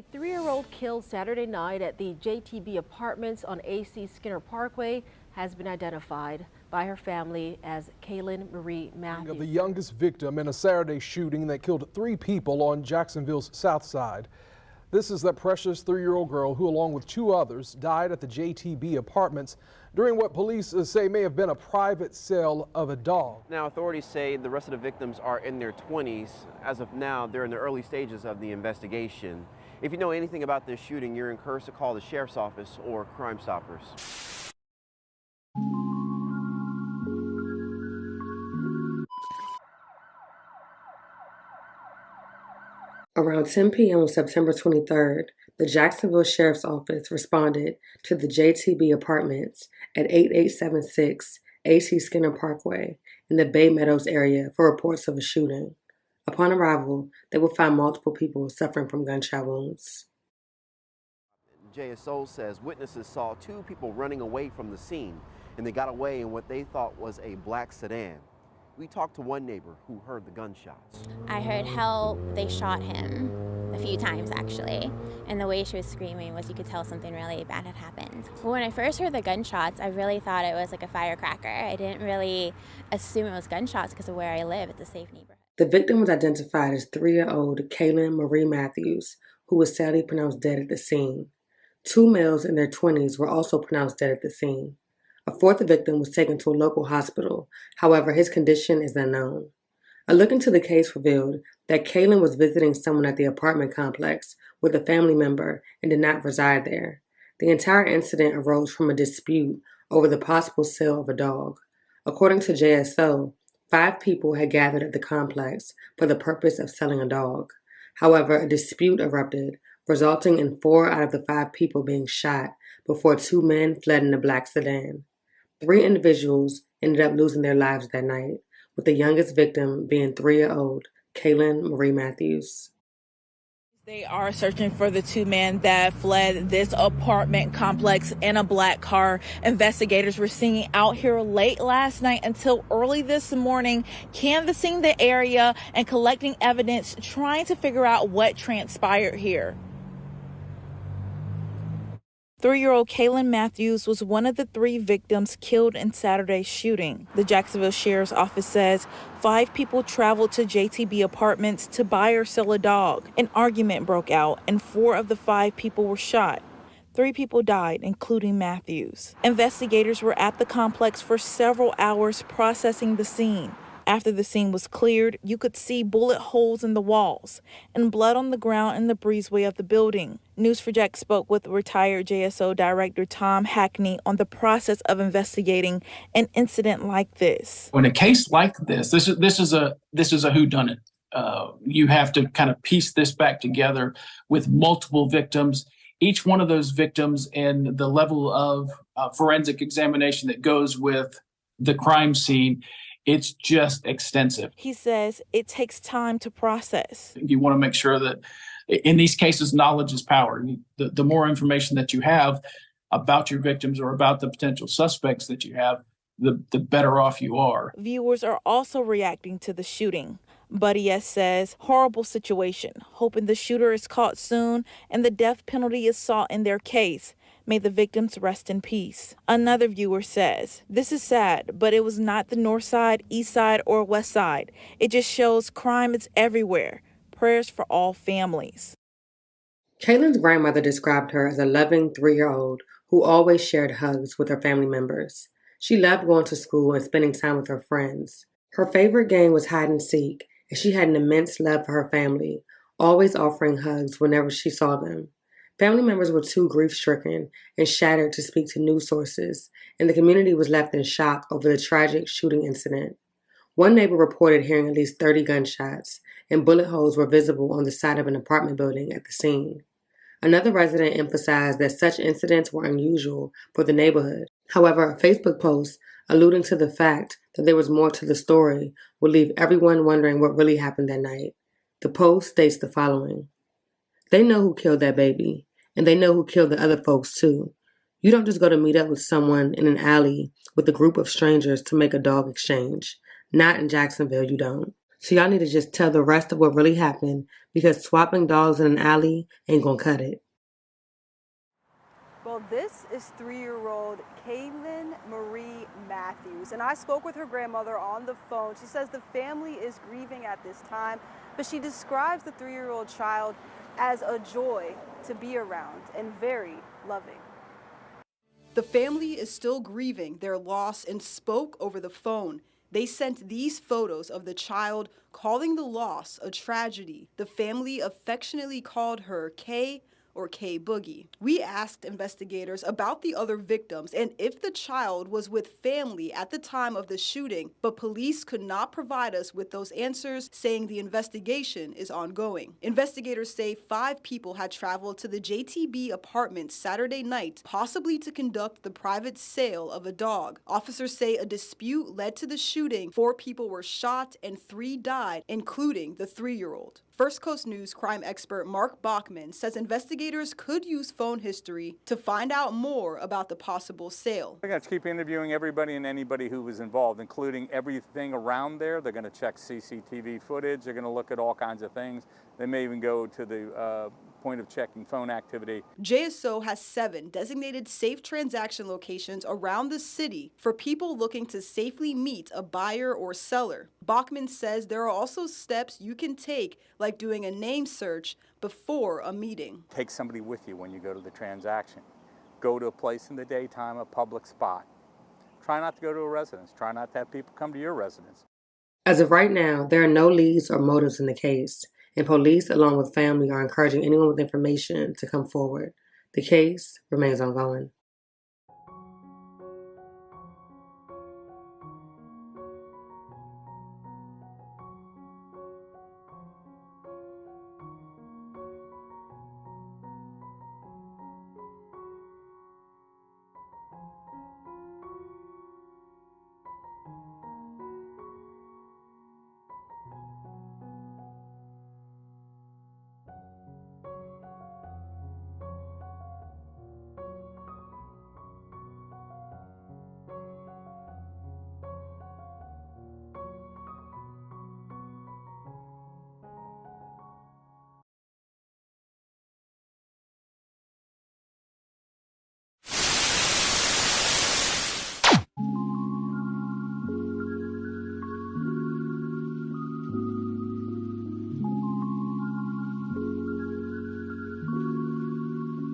The 3-year-old killed Saturday night at the JTB Apartments on AC Skinner Parkway has been identified by her family as Kae'Lynn Marie Matthews. The youngest victim in a Saturday shooting that killed 3 people on Jacksonville's south side. This is that precious 3-year-old girl who, along with 2 others, died at the JTB Apartments during what police say may have been a private sale of a dog. Now, authorities say the rest of the victims are in their 20s. As of now, they're in the early stages of the investigation. If you know anything about this shooting, you're encouraged to call the sheriff's office or Crime Stoppers. Around 10 p.m. on September 23rd, the Jacksonville Sheriff's Office responded to the JTB Apartments at 8876 AC Skinner Parkway in the Bay Meadows area for reports of a shooting. Upon arrival, they would find multiple people suffering from gunshot wounds. JSO says witnesses saw 2 people running away from the scene, and they got away in what they thought was a black sedan. We talked to one neighbor who heard the gunshots. I heard help. They shot him a few times, actually. And the way she was screaming was you could tell something really bad had happened. Well, when I first heard the gunshots, I really thought it was like a firecracker. I didn't really assume it was gunshots because of where I live. It's a safe neighborhood. The victim was identified as 3-year-old Kae'Lynn Marie Matthews, who was sadly pronounced dead at the scene. 2 males in their 20s were also pronounced dead at the scene. A 4th victim was taken to a local hospital. However, his condition is unknown. A look into the case revealed that Kae'Lynn was visiting someone at the apartment complex with a family member and did not reside there. The entire incident arose from a dispute over the possible sale of a dog. According to JSO, 5 people had gathered at the complex for the purpose of selling a dog. However, a dispute erupted, resulting in 4 out of the 5 people being shot before 2 men fled in a black sedan. 3 individuals ended up losing their lives that night, with the youngest victim being 3-year-old Kae'Lynn Marie Matthews. They are searching for the 2 men that fled this apartment complex in a black car. Investigators were seen out here late last night until early this morning, canvassing the area and collecting evidence, trying to figure out what transpired here. 3-year-old Kae'Lynn Matthews was one of the 3 victims killed in Saturday's shooting. The Jacksonville Sheriff's Office says 5 people traveled to JTB Apartments to buy or sell a dog. An argument broke out and 4 of the 5 people were shot. 3 people died, including Matthews. Investigators were at the complex for several hours processing the scene. After the scene was cleared, you could see bullet holes in the walls and blood on the ground in the breezeway of the building. News4Jax spoke with retired JSO Director Tom Hackney on the process of investigating an incident like this. In a case like this is a whodunit. You have to kind of piece this back together with multiple victims. Each one of those victims and the level of forensic examination that goes with the crime scene, it's just extensive. He says it takes time to process. You want to make sure that in these cases, knowledge is power. The more information that you have about your victims or about the potential suspects that you have, the better off you are. Viewers are also reacting to the shooting. Buddy S. says, horrible situation, hoping the shooter is caught soon and the death penalty is sought in their case. May the victims rest in peace. Another viewer says, this is sad, but it was not the north side, east side, or west side. It just shows crime is everywhere. Prayers for all families. Kae'Lynn's grandmother described her as a loving 3-year-old who always shared hugs with her family members. She loved going to school and spending time with her friends. Her favorite game was hide and seek, and she had an immense love for her family, always offering hugs whenever she saw them. Family members were too grief-stricken and shattered to speak to news sources, and the community was left in shock over the tragic shooting incident. One neighbor reported hearing at least 30 gunshots, and bullet holes were visible on the side of an apartment building at the scene. Another resident emphasized that such incidents were unusual for the neighborhood. However, a Facebook post alluding to the fact that there was more to the story would leave everyone wondering what really happened that night. The post states the following: "They know who killed that baby, and they know who killed the other folks too. You don't just go to meet up with someone in an alley with a group of strangers to make a dog exchange. Not in Jacksonville, you don't." So y'all need to just tell the rest of what really happened, because swapping dogs in an alley ain't gonna cut it. Well, this is 3-year-old Kae'Lynn Marie Matthews, and I spoke with her grandmother on the phone. She says the family is grieving at this time, but she describes the 3-year-old child as a joy to be around and very loving. The family is still grieving their loss and spoke over the phone. They sent these photos of the child, calling the loss a tragedy. The family affectionately called her K, or K Boogie. We asked investigators about the other victims and if the child was with family at the time of the shooting, but police could not provide us with those answers, saying the investigation is ongoing. Investigators say 5 people had traveled to the JTB apartment Saturday night, possibly to conduct the private sale of a dog. Officers say a dispute led to the shooting. 4 people were shot and 3 died, including the 3-year-old. First Coast News crime expert Mark Bachman says investigators could use phone history to find out more about the possible sale. They're going to keep interviewing everybody and anybody who was involved, including everything around there. They're going to check CCTV footage. They're going to look at all kinds of things. They may even go to the point of checking phone activity. JSO has 7 designated safe transaction locations around the city for people looking to safely meet a buyer or seller. Bachman says there are also steps you can take, like doing a name search before a meeting. Take somebody with you when you go to the transaction. Go to a place in the daytime, a public spot. Try not to go to a residence. Try not to have people come to your residence. As of right now, there are no leads or motives in the case, and police, along with family, are encouraging anyone with information to come forward. The case remains ongoing.